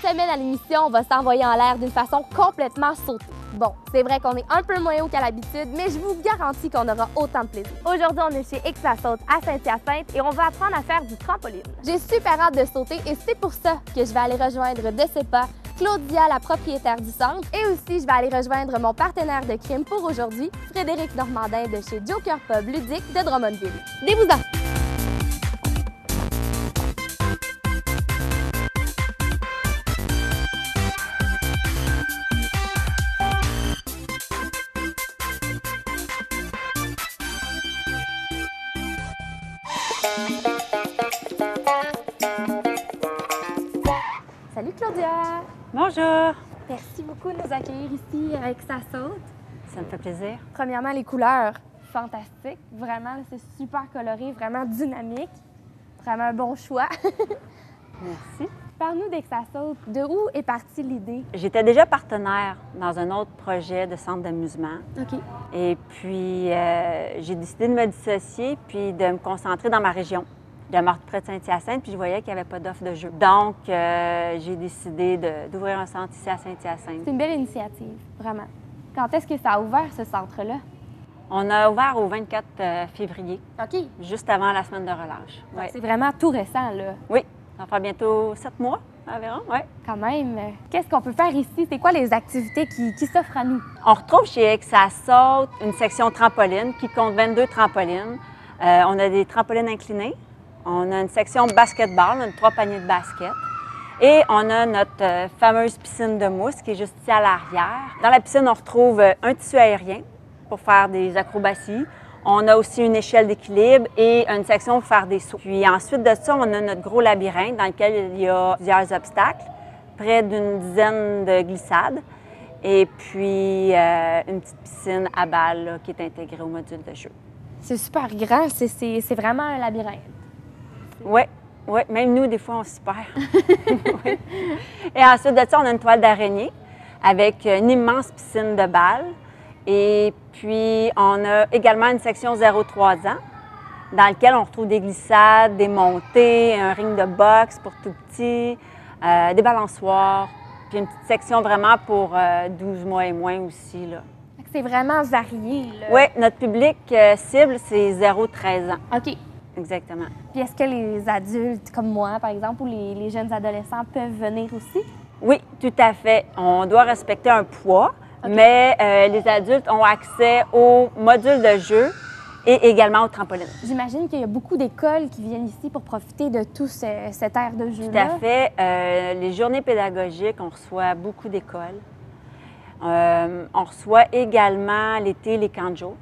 semaine à l'émission, on va s'envoyer en l'air d'une façon complètement sautée. Bon, c'est vrai qu'on est un peu moins haut qu'à l'habitude, mais je vous garantis qu'on aura autant de plaisir. Aujourd'hui, on est chez X-La-Saute à Saint-Hyacinthe et on va apprendre à faire du trampoline. J'ai super hâte de sauter et c'est pour ça que je vais aller rejoindre de ses pas Claudia, la propriétaire du centre, et aussi je vais aller rejoindre mon partenaire de crime pour aujourd'hui, Frédéric Normandin de chez Joker Pub Ludique de Drummondville. Déboussant! Salut Claudia! Bonjour! Merci beaucoup de nous accueillir ici avec X-La-Saute. Ça me fait plaisir. Premièrement, les couleurs, fantastiques. Vraiment, c'est super coloré, vraiment dynamique. Vraiment un bon choix. Merci. Parle-nous d'X-La-Saute. De où est partie l'idée? J'étais déjà partenaire dans un autre projet de centre d'amusement. OK. Et puis, j'ai décidé de me dissocier puis de me concentrer dans ma région. Je demeure près de Saint-Hyacinthe, puis je voyais qu'il n'y avait pas d'offre de jeu. Donc, j'ai décidé d'ouvrir un centre ici à Saint-Hyacinthe. C'est une belle initiative, vraiment. Quand est-ce que ça a ouvert, ce centre-là? On a ouvert au 24 février, OK. juste avant la semaine de relâche. Ouais. C'est vraiment tout récent, là. Oui, ça fait bientôt 7 mois environ, oui. Quand même. Qu'est-ce qu'on peut faire ici? C'est quoi les activités qui s'offrent à nous? On retrouve chez X-La-Saute une section trampoline qui compte 22 trampolines. On a des trampolines inclinées. On a une section basketball, on a 3 paniers de basket. Et on a notre fameuse piscine de mousse qui est juste ici à l'arrière. Dans la piscine, on retrouve un tissu aérien pour faire des acrobaties. On a aussi une échelle d'équilibre et une section pour faire des sauts. Puis ensuite de ça, on a notre gros labyrinthe dans lequel il y a plusieurs obstacles, près d'une dizaine de glissades. Et puis une petite piscine à balles là, qui est intégrée au module de jeu. C'est super grand. C'est vraiment un labyrinthe. Oui, oui, même nous, des fois, on s'y perd. Oui. Et ensuite de ça, on a une toile d'araignée avec une immense piscine de balles. Et puis, on a également une section 0-3 ans dans laquelle on retrouve des glissades, des montées, un ring de boxe pour tout petit, des balançoires, puis une petite section vraiment pour 12 mois et moins aussi, là. C'est vraiment varié, là. Oui, notre public cible, c'est 0-13 ans. OK. Exactement. Puis est-ce que les adultes comme moi, par exemple, ou les jeunes adolescents peuvent venir aussi? Oui, tout à fait. On doit respecter un poids, Okay. mais les adultes ont accès au module de jeu et également au trampoline. J'imagine qu'il y a beaucoup d'écoles qui viennent ici pour profiter de tout cet aire de jeu-là. Tout à fait. Les journées pédagogiques, on reçoit beaucoup d'écoles. On reçoit également l'été les camps de jour.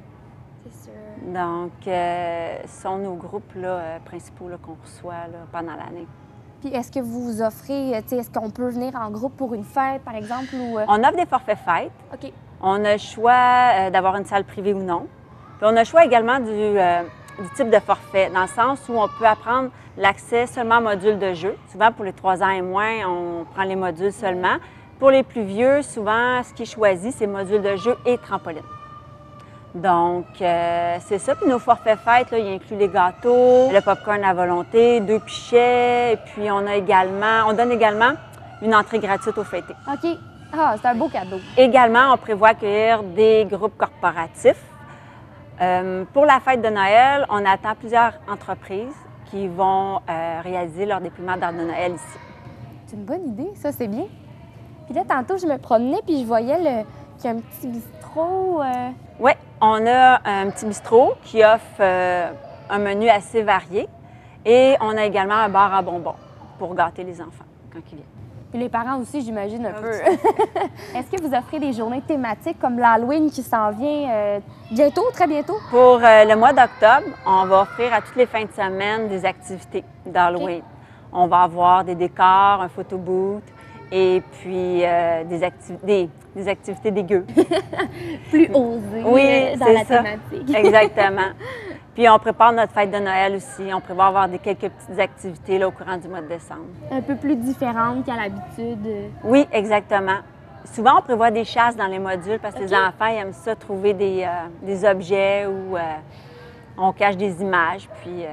C'est sûr. Donc, ce sont nos groupes là, principaux là, qu'on reçoit là, pendant l'année. Puis est-ce que vous offrez, est-ce qu'on peut venir en groupe pour une fête, par exemple? Ou... On offre des forfaits fêtes. OK. On a le choix d'avoir une salle privée ou non. Puis on a le choix également du type de forfait, dans le sens où on peut apprendre l'accès seulement au module de jeu. Souvent, pour les 3 ans et moins, on prend les modules seulement. Pour les plus vieux, souvent, ce qui est choisi, c'est module de jeu et trampoline. Donc, c'est ça. Puis nos forfaits fêtes, là, ils incluent les gâteaux, le popcorn à volonté, 2 pichets. Et puis, on donne également une entrée gratuite au fêté. OK. Ah, c'est un beau cadeau. Également, on prévoit accueillir des groupes corporatifs. Pour la fête de Noël, on attend plusieurs entreprises qui vont réaliser leur déploiement d'arbre de Noël ici. C'est une bonne idée, ça, c'est bien. Puis là, tantôt, je me promenais puis je voyais qu'il y a un petit bistrot. Oui, on a un petit bistrot qui offre un menu assez varié et on a également un bar à bonbons pour gâter les enfants quand ils viennent. Puis les parents aussi, j'imagine, un peu. Est-ce que vous offrez des journées thématiques comme l'Halloween qui s'en vient bientôt, très bientôt? Pour le mois d'octobre, on va offrir à toutes les fins de semaine des activités d'Halloween. Okay. On va avoir des décors, un photo booth et puis des activités dégueu. Plus osées oui, dans la thématique. Exactement. Puis on prépare notre fête de Noël aussi. On prévoit avoir quelques petites activités là, au courant du mois de décembre. Un peu plus différentes qu'à l'habitude. Oui, exactement. Souvent, on prévoit des chasses dans les modules parce que les enfants ils aiment ça, trouver des objets où on cache des images. Puis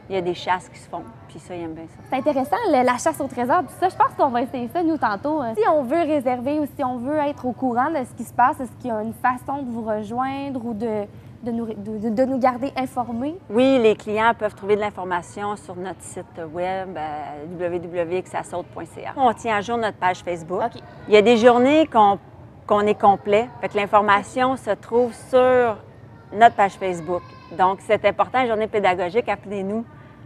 il y a des chasses qui se font. puis ça, ils aiment bien ça. C'est intéressant, la chasse au trésor, tout ça. Je pense qu'on va essayer ça, nous, tantôt. Si on veut réserver ou si on veut être au courant de ce qui se passe, est-ce qu'il y a une façon de vous rejoindre ou de nous garder informés? Oui, les clients peuvent trouver de l'information sur notre site web www.xasaute.ca. On tient à jour notre page Facebook. OK. Il y a des journées qu'on est complet, fait que l'information se trouve sur notre page Facebook. Donc, c'est important, une journée pédagogique, appelez-nous.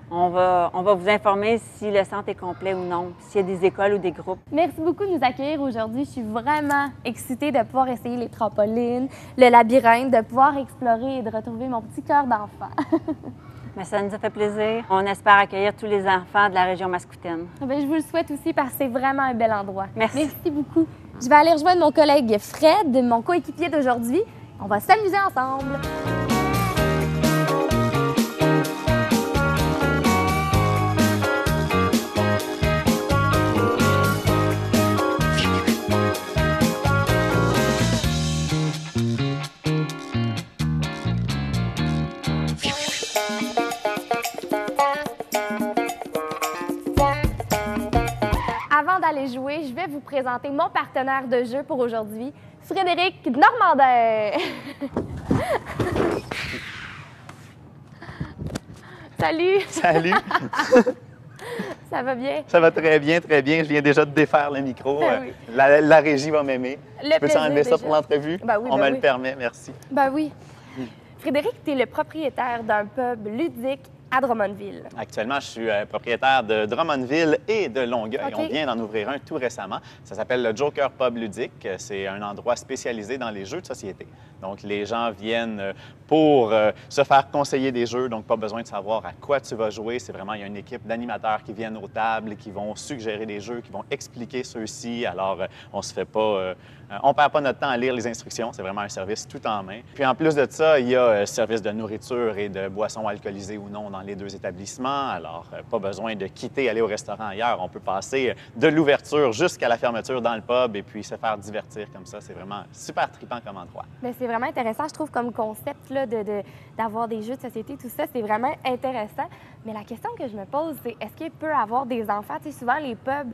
On va vous informer si le centre est complet ou non, s'il y a des écoles ou des groupes. Merci beaucoup de nous accueillir aujourd'hui. Je suis vraiment excitée de pouvoir essayer les trampolines, le labyrinthe, de pouvoir explorer et de retrouver mon petit cœur d'enfant. Mais ça nous a fait plaisir. On espère accueillir tous les enfants de la région Mascoutaine. Bien, je vous le souhaite aussi parce que c'est vraiment un bel endroit. Merci. Merci beaucoup. Je vais aller rejoindre mon collègue Fred, mon coéquipier d'aujourd'hui. On va s'amuser ensemble. Avant d'aller jouer, je vais vous présenter mon partenaire de jeu pour aujourd'hui, Frédéric Normandin. Salut! Salut! Ça va bien? Ça va très bien, très bien. Je viens déjà de défaire le micro. Ben oui. La régie va m'aimer. Le Je peux plaisir enlever ça déjà. pour l'entrevue? Ben oui, On ben me oui. le permet, merci. Ben oui. Frédéric, tu es le propriétaire d'un pub ludique à Drummondville. Actuellement, je suis propriétaire de Drummondville et de Longueuil. OK. On vient d'en ouvrir un tout récemment. Ça s'appelle le Joker Pub Ludique. C'est un endroit spécialisé dans les jeux de société. Donc, les gens viennent pour se faire conseiller des jeux, donc pas besoin de savoir à quoi tu vas jouer. C'est vraiment, il y a une équipe d'animateurs qui viennent aux tables, qui vont suggérer des jeux, qui vont expliquer ceux-ci. Alors, on se fait pas... on perd pas notre temps à lire les instructions. C'est vraiment un service tout en main. Puis, en plus de ça, il y a service de nourriture et de boissons alcoolisées ou non dans les deux établissements. Alors, pas besoin de quitter, aller au restaurant ailleurs. On peut passer de l'ouverture jusqu'à la fermeture dans le pub et puis se faire divertir comme ça. C'est vraiment super trippant comme endroit. Bien, c'est vraiment intéressant, je trouve, comme concept là, d'avoir des jeux de société, tout ça, c'est vraiment intéressant. Mais la question que je me pose, c'est est-ce qu'il peut y avoir des enfants? Tu sais, souvent, les pubs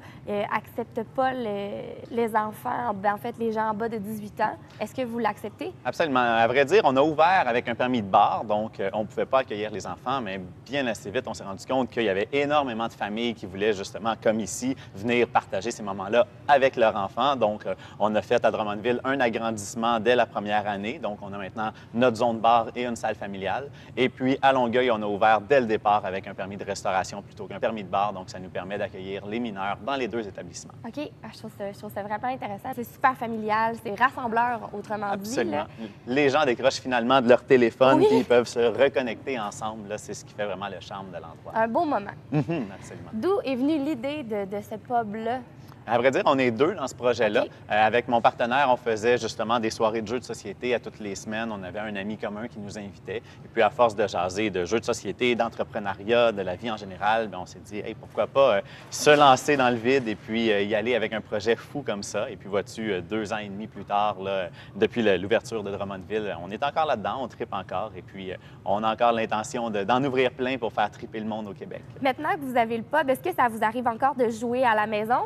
acceptent pas les enfants, en fait, les gens en bas de 18 ans. Est-ce que vous l'acceptez? Absolument. À vrai dire, on a ouvert avec un permis de bar, donc on ne pouvait pas accueillir les enfants, mais bien assez vite, on s'est rendu compte qu'il y avait énormément de familles qui voulaient justement, comme ici, venir partager ces moments-là avec leurs enfants. Donc, on a fait à Drummondville un agrandissement dès la première année. Donc, on a maintenant notre zone bar et une salle familiale. Et puis, à Longueuil, on a ouvert dès le départ avec un permis de restauration plutôt qu'un permis de bar. Donc, ça nous permet d'accueillir les mineurs dans les deux établissements. OK. Ah, je trouve ça vraiment intéressant. C'est super familial, c'est rassembleur, autrement Absolument. dit. Là. Les gens décrochent finalement de leur téléphone Oui. puis ils peuvent se reconnecter ensemble. Là, c'est ce qui fait vraiment le charme de l'endroit. Un beau moment. Absolument. D'où est venue l'idée de ce pub-là? À vrai dire, on est deux dans ce projet-là. OK. Avec mon partenaire, on faisait justement des soirées de jeux de société à toutes les semaines. On avait un ami commun qui nous invitait. Et puis, à force de jaser de jeux de société, d'entrepreneuriat, de la vie en général, bien, on s'est dit, hey, pourquoi pas se lancer dans le vide et puis y aller avec un projet fou comme ça. Et puis, vois-tu, 2 ans et demi plus tard, là, depuis l'ouverture de Drummondville, on est encore là-dedans, on tripe encore. Et puis, on a encore l'intention d'en ouvrir plein pour faire triper le monde au Québec. Maintenant que vous avez le pub, est-ce que ça vous arrive encore de jouer à la maison?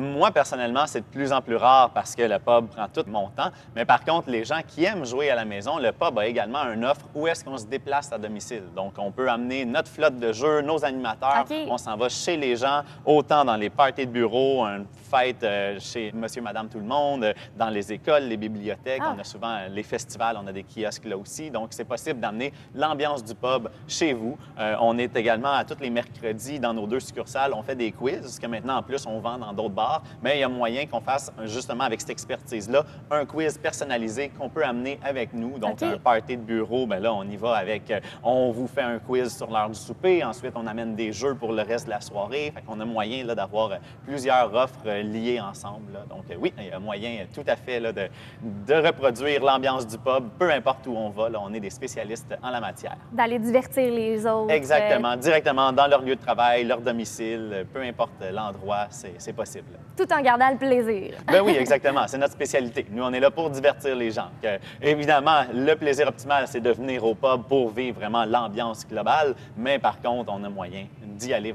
Moi, personnellement, c'est de plus en plus rare parce que le pub prend tout mon temps. Mais par contre, les gens qui aiment jouer à la maison, le pub a également une offre où est-ce qu'on se déplace à domicile. Donc, on peut amener notre flotte de jeux, nos animateurs. OK. On s'en va chez les gens, autant dans les parties de bureau, une fête chez monsieur, madame, tout le monde, dans les écoles, les bibliothèques. Ah. On a souvent les festivals, on a des kiosques là aussi. Donc, c'est possible d'amener l'ambiance du pub chez vous. On est également à tous les mercredis dans nos 2 succursales. On fait des quiz, que maintenant, en plus, on vend dans d'autres bars. Mais il y a moyen qu'on fasse, justement, avec cette expertise-là, un quiz personnalisé qu'on peut amener avec nous. Donc, OK. un party de bureau, bien là, on y va avec... on vous fait un quiz sur l'heure du souper. Ensuite, on amène des jeux pour le reste de la soirée. Fait qu'on a moyen là, d'avoir plusieurs offres liées ensemble. Là. Donc, oui, il y a moyen tout à fait là, de reproduire l'ambiance du pub, peu importe où on va. Là, on est des spécialistes en la matière. D'aller divertir les autres. Exactement. Directement dans leur lieu de travail, leur domicile, peu importe l'endroit, c'est possible. tout en gardant le plaisir. Ben oui, exactement. C'est notre spécialité. Nous, on est là pour divertir les gens. Évidemment, le plaisir optimal, c'est de venir au pub pour vivre vraiment l'ambiance globale, mais par contre, on a moyen d'y aller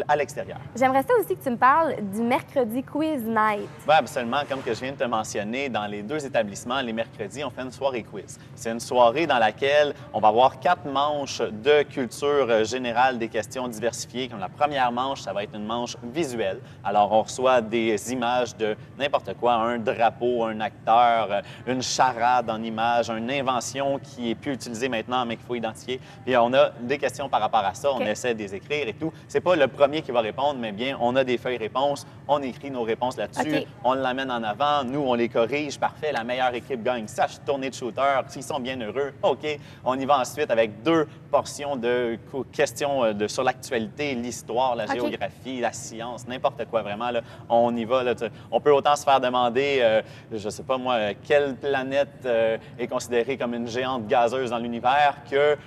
à l'extérieur. J'aimerais ça aussi que tu me parles du mercredi quiz night. Oui, absolument. Comme que je viens de te mentionner, dans les 2 établissements, les mercredis, on fait une soirée quiz. C'est une soirée dans laquelle on va avoir 4 manches de culture générale, des questions diversifiées. Comme la première manche, ça va être une manche visuelle. Alors, on reçoit des images de n'importe quoi, un drapeau, un acteur, une charade en images, une invention qui est plus utilisée maintenant, mais qu'il faut identifier. Puis on a des questions par rapport à ça. On essaie de les écrire et tout. C'est pas le premier qui va répondre, mais bien, on a des feuilles réponses, on écrit nos réponses là-dessus, on l'amène en avant, nous, on les corrige, parfait, la meilleure équipe gagne. Sache tourner de shooter, s'ils sont bien heureux, OK. On y va ensuite avec 2 portions de questions sur l'actualité, l'histoire, la géographie, la science, n'importe quoi vraiment. Là, on y va. Là, on peut autant se faire demander, je sais pas moi, quelle planète est considérée comme une géante gazeuse dans l'univers que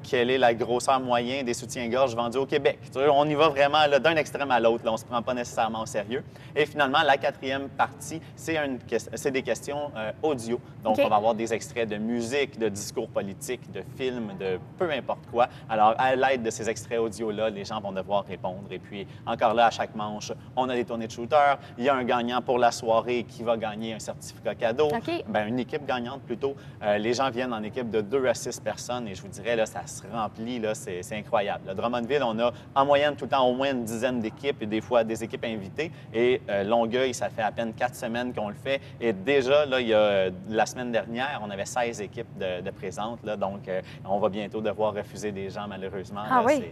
quelle est la grosseur moyenne des soutiens-gorge vendus au Québec. On y va vraiment d'un extrême à l'autre. On ne se prend pas nécessairement au sérieux. Et finalement, la 4e partie, c'est des questions audio. Donc, on va avoir des extraits de musique, de discours politiques, de films, de peu importe quoi. Alors, à l'aide de ces extraits audio-là, les gens vont devoir répondre. Et puis, encore là, à chaque manche, on a des tournées de shooter. Il y a un gagnant pour la soirée qui va gagner un certificat cadeau. Bien, une équipe gagnante plutôt. Les gens viennent en équipe de 2 à 6 personnes et je vous dirais, là, ça se remplit, là, c'est incroyable. À Drummondville, on a en moyenne tout le temps au moins une dizaine d'équipes et des fois des équipes invitées. Et Longueuil, ça fait à peine 4 semaines qu'on le fait. Et déjà, là, il y a, la semaine dernière, on avait 16 équipes de présentes. Là, donc, on va bientôt devoir refuser des gens, malheureusement.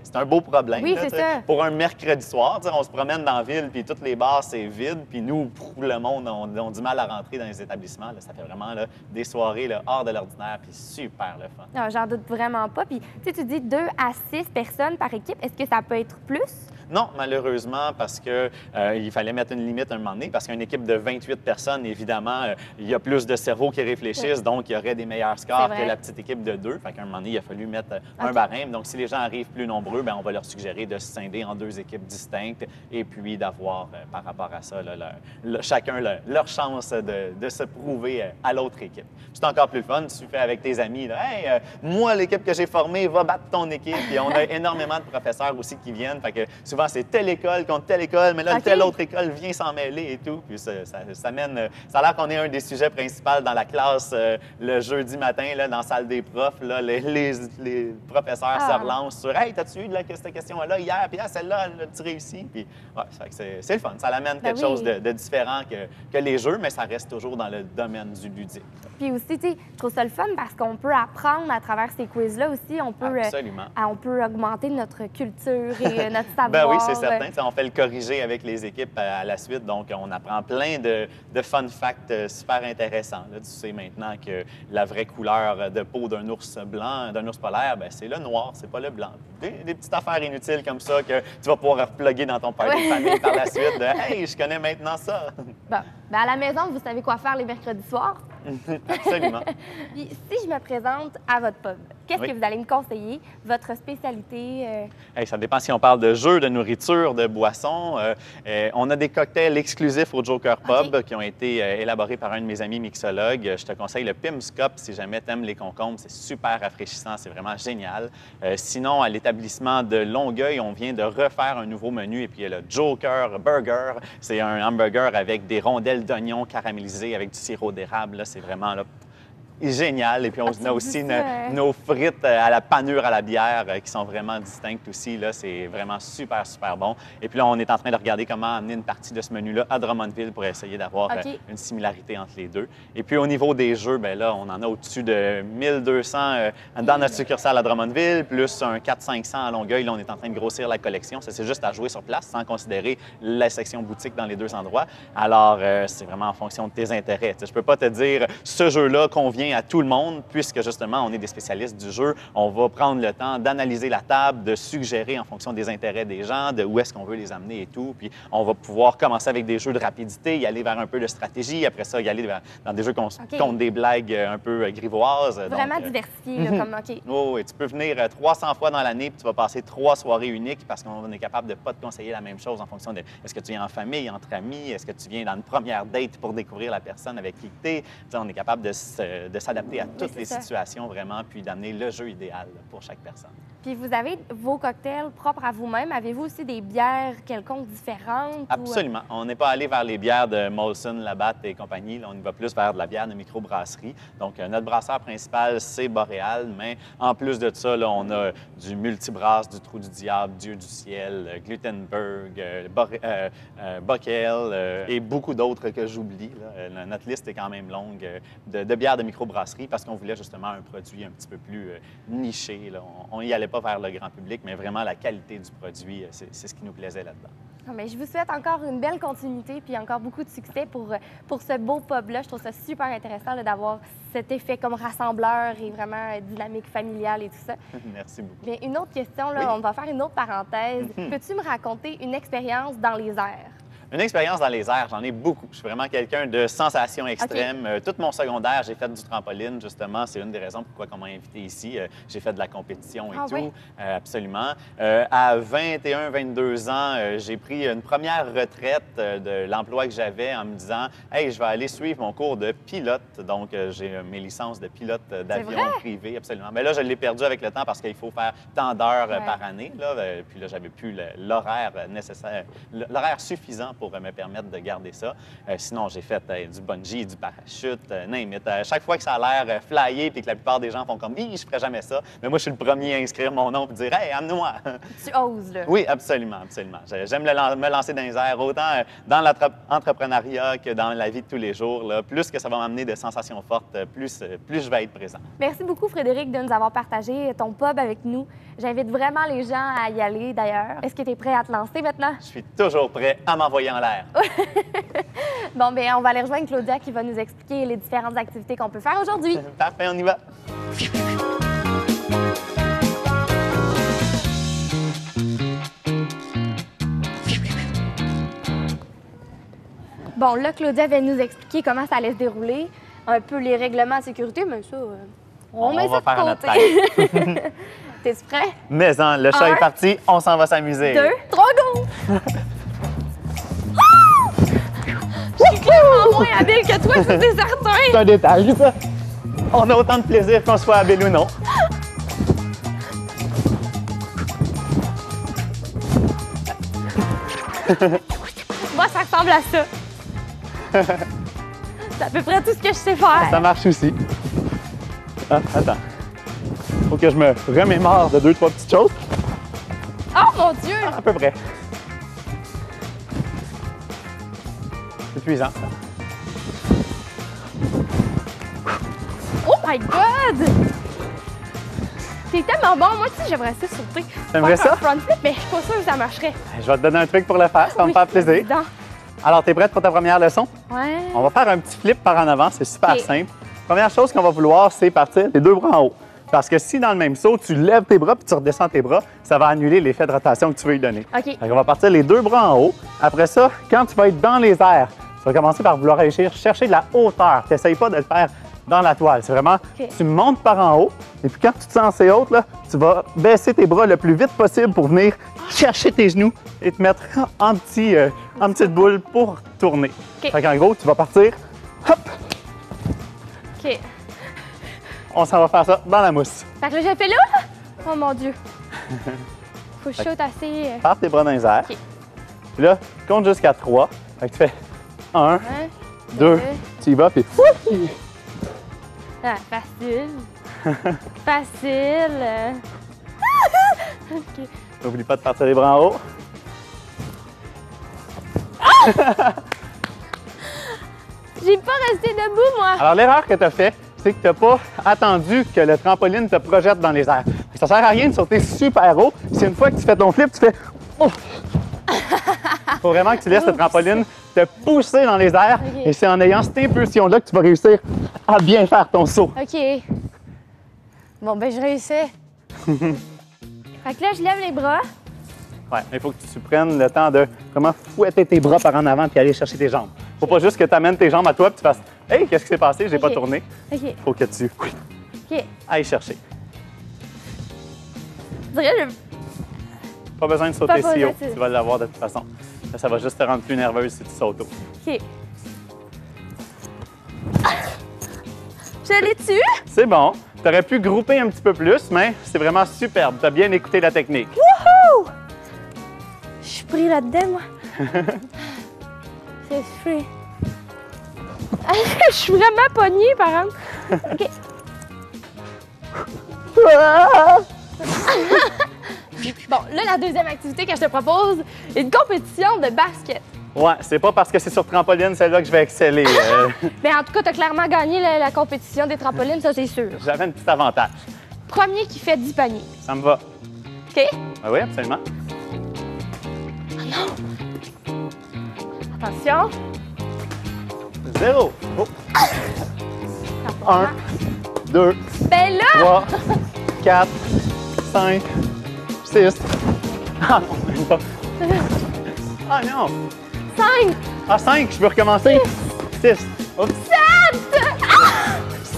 C'est un beau problème. Oui, là, c'est ça. Pour un mercredi soir, on se promène dans la ville, puis toutes les bars, c'est vide. Puis nous, pour le monde, on du mal à rentrer dans les établissements. Là, ça fait vraiment là, des soirées là, hors de l'ordinaire, puis super le fun. Non, j'en doute vraiment pas. Puis, tu dis 2 à 6 personnes par équipe. Est-ce que ça peut être plus? Non, malheureusement, parce que il fallait mettre une limite à un moment donné, parce qu'une équipe de 28 personnes, évidemment, il y a plus de cerveaux qui réfléchissent, donc il y aurait des meilleurs scores que la petite équipe de 2. Fait qu'à un moment donné, il a fallu mettre un barème. Donc, si les gens arrivent plus nombreux, bien, on va leur suggérer de se scinder en 2 équipes distinctes et puis d'avoir, par rapport à ça, chacun leur chance de se prouver à l'autre équipe. C'est encore plus fun. Tu fais avec tes amis, là, hey, moi, l'équipe que j'ai formée va battre ton équipe. Et on a énormément de professeurs aussi qui viennent. Fait que souvent, c'est telle école contre telle école, mais là, telle autre école vient s'en mêler et tout. Puis ça a l'air qu'on est un des sujets principaux dans la classe le jeudi matin, là, dans la salle des profs. Là, les professeurs se relancent sur « Hey, t'as-tu eu cette question-là hier? Puis celle-là, as-tu réussi? » Puis ouais, c'est le fun. Ça amène quelque chose de différent que les jeux, mais ça reste toujours dans le domaine du ludique. Puis aussi, tu sais, je trouve ça le fun parce qu'on peut apprendre à travers ces quiz-là aussi. On peut augmenter notre culture et notre savoir. Ben oui, c'est certain. T'sais, on fait le corriger avec les équipes à la suite. Donc, on apprend plein de fun facts super intéressants. Là, tu sais maintenant que la vraie couleur de peau d'un ours blanc, d'un ours polaire, ben, c'est le noir, c'est pas le blanc. Des petites affaires inutiles comme ça que tu vas pouvoir reploguer dans ton party de famille par la suite. De, hey, je connais maintenant ça. Bon. Ben, à la maison, vous savez quoi faire les mercredis soirs? Absolument. Puis, si je me présente à votre pub, qu'est-ce que vous allez me conseiller? Votre spécialité? Hey, ça dépend si on parle de jeux, de nourriture, de boissons. On a des cocktails exclusifs au Joker Pub qui ont été élaborés par un de mes amis mixologues. Je te conseille le Pim's Cup si jamais tu aimes les concombres. C'est super rafraîchissant, c'est vraiment génial. Sinon, à l'établissement de Longueuil, on vient de refaire un nouveau menu et puis il y a le Joker Burger. C'est un hamburger avec des rondelles d'oignons caramélisées avec du sirop d'érable. Là, c'est vraiment là, génial. Et puis, on a aussi nos frites à la panure à la bière qui sont vraiment distinctes aussi. Là, c'est vraiment super, super bon. Et puis là, on est en train de regarder comment amener une partie de ce menu-là à Drummondville pour essayer d'avoir une similarité entre les deux. Et puis, au niveau des jeux, bien là, on en a au-dessus de 1200 dans notre succursale à Drummondville, plus un 400-500 à Longueuil. Là, on est en train de grossir la collection. Ça, c'est juste à jouer sur place sans considérer la section boutique dans les 2 endroits. Alors, c'est vraiment en fonction de tes intérêts. Je ne peux pas te dire, ce jeu-là convient bien à tout le monde, puisque justement, on est des spécialistes du jeu. On va prendre le temps d'analyser la table, de suggérer en fonction des intérêts des gens, de où est-ce qu'on veut les amener et tout. Puis on va pouvoir commencer avec des jeux de rapidité, y aller vers un peu de stratégie, après ça, y aller dans des jeux contre des blagues un peu grivoises. Vraiment Donc, diversifié, là, comme OK. Oh, et tu peux venir 300 fois dans l'année, puis tu vas passer 3 soirées uniques parce qu'on est capable de ne pas te conseiller la même chose en fonction de est-ce que tu viens en famille, entre amis, est-ce que tu viens dans une première date pour découvrir la personne avec qui tu es. On est capable de s'adapter à toutes les situations vraiment, puis d'amener le jeu idéal pour chaque personne. Puis vous avez vos cocktails propres à vous-même. Avez-vous aussi des bières quelconques différentes? Absolument. On n'est pas allé vers les bières de Molson, Labatt et compagnie. Là, on y va plus vers de la bière de microbrasserie. Donc, notre brasseur principal, c'est Boréal, mais en plus de ça, là, on a du Multibrasse, du Trou du Diable, Dieu du Ciel, Glutenberg, Bockel et beaucoup d'autres que j'oublie. Notre liste est quand même longue de bières de microbrasserie parce qu'on voulait justement un produit un petit peu plus niché. Là. On y allait pas vers le grand public, mais vraiment la qualité du produit, c'est ce qui nous plaisait là-dedans. Mais je vous souhaite encore une belle continuité puis encore beaucoup de succès pour ce beau pub-là. Je trouve ça super intéressant d'avoir cet effet comme rassembleur et vraiment dynamique familiale et tout ça. Merci beaucoup. Bien, une autre question, là, Oui. on va faire une autre parenthèse. Peux-tu me raconter une expérience dans les airs? Une expérience dans les airs, j'en ai beaucoup. Je suis vraiment quelqu'un de sensations extrêmes. Tout mon secondaire, j'ai fait du trampoline, justement. C'est une des raisons pourquoi on m'a invité ici. J'ai fait de la compétition et tout. Oui? Absolument. À 21, 22 ans, j'ai pris une première retraite de l'emploi que j'avais en me disant « Hey, je vais aller suivre mon cours de pilote. » Donc, j'ai mes licences de pilote d'avion privé, absolument. Mais là, je l'ai perdu avec le temps parce qu'il faut faire tant d'heures par année. Là. Puis là, j'avais plus l'horaire nécessaire, l'horaire suffisant pour me permettre de garder ça. Sinon, j'ai fait du bungee, du parachute, name it. Chaque fois que ça a l'air flyé puis que la plupart des gens font comme « Hi, je ferais jamais ça », mais moi, je suis le premier à inscrire mon nom et dire « Hey, amène-moi! » Tu oses, là. Oui, absolument, absolument. J'aime me lancer dans les airs, autant dans l'entrepreneuriat que dans la vie de tous les jours. Là. Plus que ça va m'amener de sensations fortes, plus je vais être présent. Merci beaucoup, Frédéric, de nous avoir partagé ton pub avec nous. J'invite vraiment les gens à y aller, d'ailleurs. Est-ce que tu es prêt à te lancer maintenant? Je suis toujours prêt à m'envoyer en l'air. Bon, bien, on va aller rejoindre Claudia qui va nous expliquer les différentes activités qu'on peut faire aujourd'hui. Parfait, on y va. Bon, là, Claudia vient nous expliquer comment ça allait se dérouler, un peu les règlements de sécurité, mais ça, on met ça va faire de à notre côté. tête. T'es-tu prêt? Mais le chat est parti, on s'en va s'amuser. 2, 3, go! Je suis clairement moins habile que toi, c'est certain! C'est un détail, ça. On a autant de plaisir qu'on soit habile ou non. Moi, ça ressemble à ça. C'est à peu près tout ce que je sais faire. Ça marche aussi. Ah, attends. Faut que je me remémore de 2-3 petites choses. Oh mon Dieu! À peu près. C'est épuisant. Oh my God! T'es tellement bon. Moi aussi, j'aimerais ça sauter. T'aimerais Faire ça? un front flip, mais je suis pas sûre que ça marcherait. Je vais te donner un truc pour le faire, ça va me faire plaisir. évident. Alors, t'es prête pour ta première leçon? Ouais. On va faire un petit flip par en avant, c'est super OK. simple. Première chose qu'on va vouloir, c'est partir les 2 bras en haut. Parce que si dans le même saut, tu lèves tes bras puis tu redescends tes bras, ça va annuler l'effet de rotation que tu veux lui donner. OK. On va partir les 2 bras en haut. Après ça, quand tu vas être dans les airs, tu vas commencer par vouloir aller chercher de la hauteur. Tu n'essayes pas de le faire dans la toile. C'est vraiment, OK. tu montes par en haut et puis quand tu te sens assez haute, là, tu vas baisser tes bras le plus vite possible pour venir chercher tes genoux et te mettre en petite boule pour tourner. OK. Fait qu'en gros, tu vas partir, hop, OK. on s'en va faire ça dans la mousse. Fait que là, j'ai fait là. Oh mon Dieu. Faut que je saute assez. Pars tes bras dans les airs. OK. Puis là, compte jusqu'à 3. Fait que tu fais 1, 1, 2, tu y vas, puis Ah, facile. Facile. OK. n'oublie pas de partir les bras en haut. J'ai pas resté debout, moi. Alors, l'erreur que tu as fait, c'est que tu n'as pas attendu que le trampoline te projette dans les airs. Ça sert à rien de sauter super haut. C'est une fois que tu fais ton flip, tu fais... Il faut vraiment que tu laisses le trampoline te pousser dans les airs. OK. Et c'est en ayant cette impulsion-là que tu vas réussir à bien faire ton saut. OK. Bon, ben, je réussis. Fait que là, je lève les bras. Ouais, il faut que tu prennes le temps de vraiment fouetter tes bras par en avant puis aller chercher tes jambes. Faut pas juste que tu amènes tes jambes à toi et tu fasses « Hey, qu'est-ce qui s'est passé? J'ai pas OK. tourné. » OK. Faut que tu OK. ailles chercher. Je dirais, Pas besoin de Pas sauter si besoin haut. de- Tu vas l'avoir de toute façon. Là, ça va juste te rendre plus nerveuse si tu sautes haut. OK. Je l'ai tué? C'est bon. Tu aurais pu grouper un petit peu plus, mais c'est vraiment superbe. Tu as bien écouté la technique. Wouhou! Je suis pris là-dedans, moi. C'est free. Je suis vraiment pognée, par exemple. OK. Bon, là, la deuxième activité que je te propose est une compétition de basket. Ouais, c'est pas parce que c'est sur trampoline celle-là que je vais exceller. Mais en tout cas, tu as clairement gagné la compétition des trampolines, ça, c'est sûr. J'avais un petit avantage. Premier qui fait 10 paniers. Ça me va. OK? Ah oui, absolument. Attention. 0. Oh. 1, 2, Ben là! 3, 4, 5, 6. Ah non, même pas. Ah non. 5! Ah, 5, je peux recommencer. 6.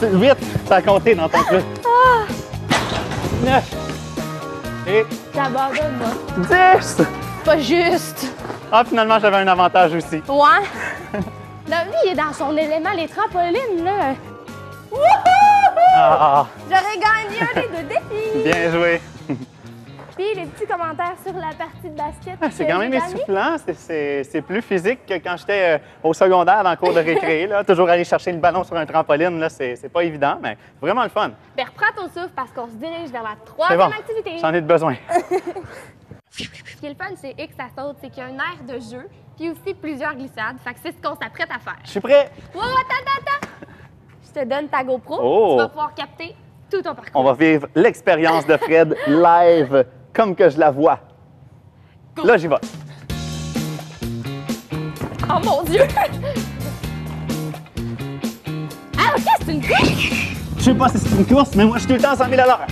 7! 8, ça a compté dans ton truc. 9. Et J'abandonne, moi. 10. Pas juste. Ah, finalement, j'avais un avantage aussi. Ouais. Là, lui, il est dans son élément. Les trampolines, là. Wouhou! Ah, J'aurais gagné un des deux défis. bien joué. Puis les petits commentaires sur la partie de basket. Ah, c'est que quand même j'ai gagnée. essoufflant. C'est plus physique que quand j'étais au secondaire dans le cours de récré. Là. Toujours aller chercher le ballon sur un trampoline, là, c'est pas évident, mais vraiment le fun. Ben, reprends ton souffle parce qu'on se dirige vers la C'est troisième bon. activité. J'en ai de besoin. Ce qui est le fun, c'est X, ça saute, c'est qu'il y a un air de jeu, puis aussi plusieurs glissades. Fait que c'est ce qu'on s'apprête à faire. Je suis prêt. Wow, attends. Je te donne ta GoPro. Oh. Tu vas pouvoir capter tout ton parcours. On va vivre l'expérience de Fred live, comme que je la vois. Go. Là, j'y vais. Oh mon Dieu! Ah, OK, c'est une course! Je sais pas si c'est une course, mais moi, je suis tout le temps à 100 000 à l'heure.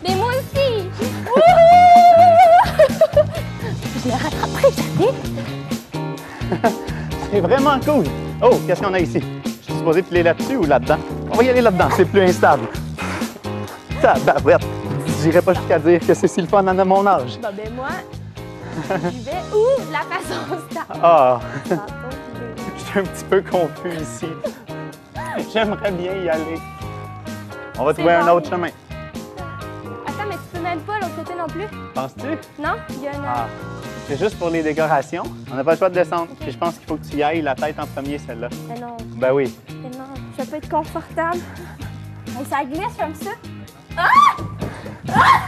Mais moi aussi! Wouhou! Je le rattraperai jamais! C'est vraiment cool. Oh, qu'est-ce qu'on a ici? Je suis supposé piler là-dessus ou là-dedans? On va y aller là-dedans, c'est plus instable. Tabarouette. J'irais pas jusqu'à dire que c'est si le fun à mon âge. Bon, ben moi, j'y vais où la façon stable. Ah, Tantôt, je suis un petit peu confus ici. J'aimerais bien y aller. On va trouver un bon. autre chemin. Attends, mais tu peux même pas l'autre côté non plus? Penses-tu? Non? Il y a une... Ah, c'est juste pour les décorations. On n'a pas le choix de descendre. Puis je pense qu'il faut que tu y ailles la tête en premier, celle-là. Mais non, Ben oui. mais non, ça peut être confortable. Et ça glisse comme ça. Ah! Ah!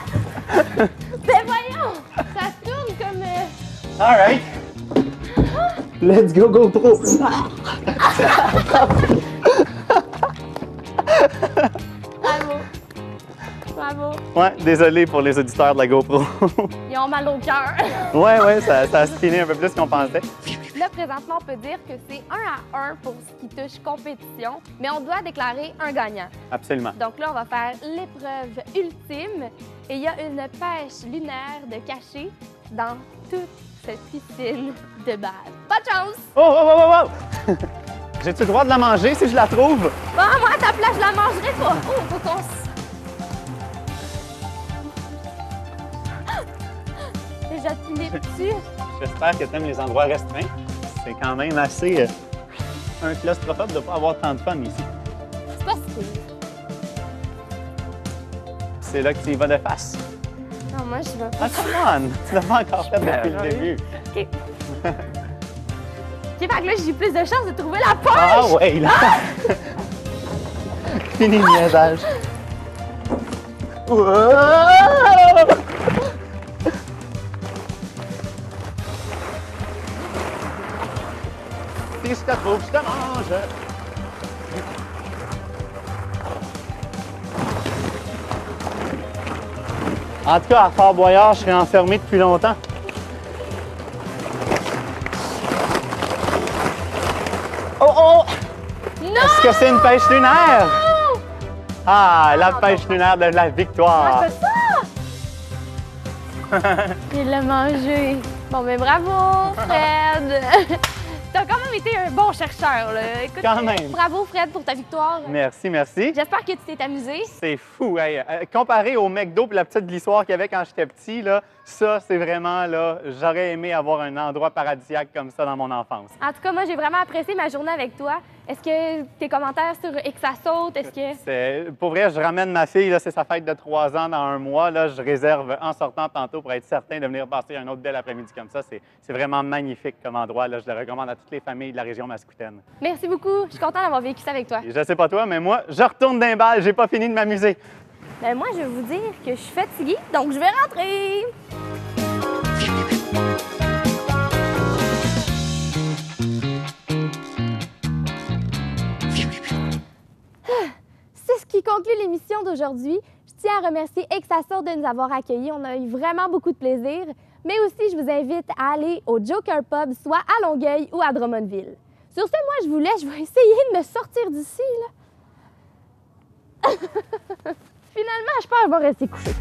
Ben voyons! Ça tourne comme... All right. Let's go, GoPro. Bravo! Bravo! Ouais, désolé pour les auditeurs de la GoPro. Ils ont mal au cœur. ouais, ça a spiné un peu plus qu'on pensait. Là, présentement, on peut dire que c'est 1 à 1 pour ce qui touche compétition, mais on doit déclarer un gagnant. Absolument. Donc là, on va faire l'épreuve ultime et il y a une pêche lunaire de cachet dans toute cette piscine de base. Bonne chance! Oh! J'ai-tu le droit de la manger si je la trouve? Bon, moi, à ta place, je la mangerai pas. Oh, faut qu'on se... Déjà pilé dessus. J'espère que tu aimes les endroits restreints. C'est quand même assez un claustrophobe de ne pas avoir tant de fun ici. C'est pas si pire. C'est là que tu y vas de face. Non, moi, je vais pas. Ah, come on! Tu l'as pas encore fait depuis le début. OK. OK, fait que là, j'ai plus de chances de trouver la poche! Ah ouais, là! Fini le niaisage. Wow! Si je te trouve, je te mange! En tout cas, à Fort Boyard, je suis enfermé depuis longtemps. Est-ce que c'est une pêche lunaire? Ah, la pêche lunaire de la victoire! Je fais ça! Il l'a mangé. Bon, mais bravo, Fred! T'as quand même été un bon chercheur, là. Écoute, Quand même. Bravo, Fred, pour ta victoire. Merci, merci. J'espère que tu t'es amusé. C'est fou, hey. Comparé au McDo et la petite glissoire qu'il y avait quand j'étais petit, là, ça, c'est vraiment, là, j'aurais aimé avoir un endroit paradisiaque comme ça dans mon enfance. En tout cas, moi, j'ai vraiment apprécié ma journée avec toi. Est-ce que tes commentaires sur Et que ça saute, est-ce que... Pour vrai, je ramène ma fille, là, c'est sa fête de 3 ans dans un mois. Là, je réserve en sortant tantôt pour être certain de venir passer un autre bel après-midi comme ça. C'est vraiment magnifique comme endroit. Là. Je le recommande à toutes les familles de la région mascoutaine. Merci beaucoup. Je suis contente d'avoir vécu ça avec toi. Et je sais pas toi, mais moi, je retourne d'un bal. J'ai pas fini de m'amuser. Ben moi, je vais vous dire que je suis fatiguée, donc je vais rentrer. C'est ce qui conclut l'émission d'aujourd'hui. Je tiens à remercier Et que ça saute de nous avoir accueillis. On a eu vraiment beaucoup de plaisir. Mais aussi, je vous invite à aller au Joker Pub, soit à Longueuil ou à Drummondville. Sur ce, moi, je vous laisse. Je vais essayer de me sortir d'ici, là. Finalement, je pense que je vais rester couchée.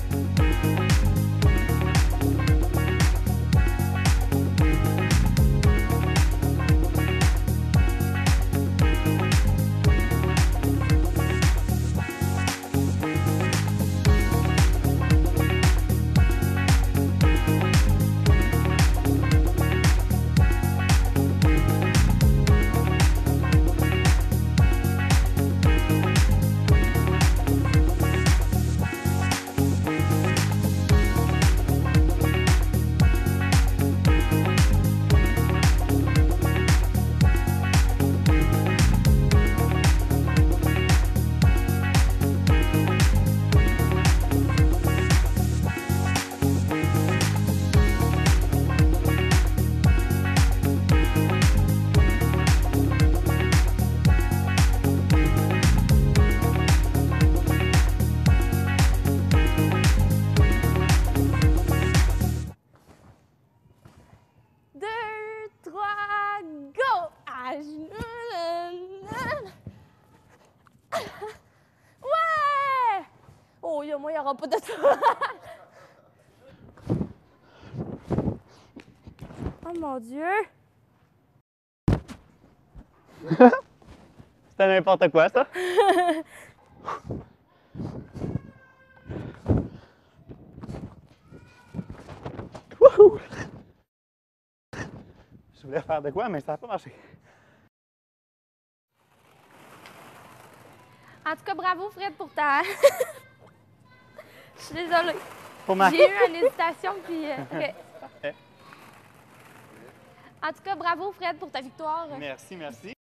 Ouais! Oh, moi, il n'y aura pas de ça. Oh mon Dieu! C'était n'importe quoi, ça? Wouhou! Je voulais faire de quoi, mais ça n'a pas marché. En tout cas, bravo Fred pour ta... Je suis désolée. Pour ma... J'ai eu une hésitation, puis... Parfait. En tout cas, bravo Fred pour ta victoire. Merci, merci.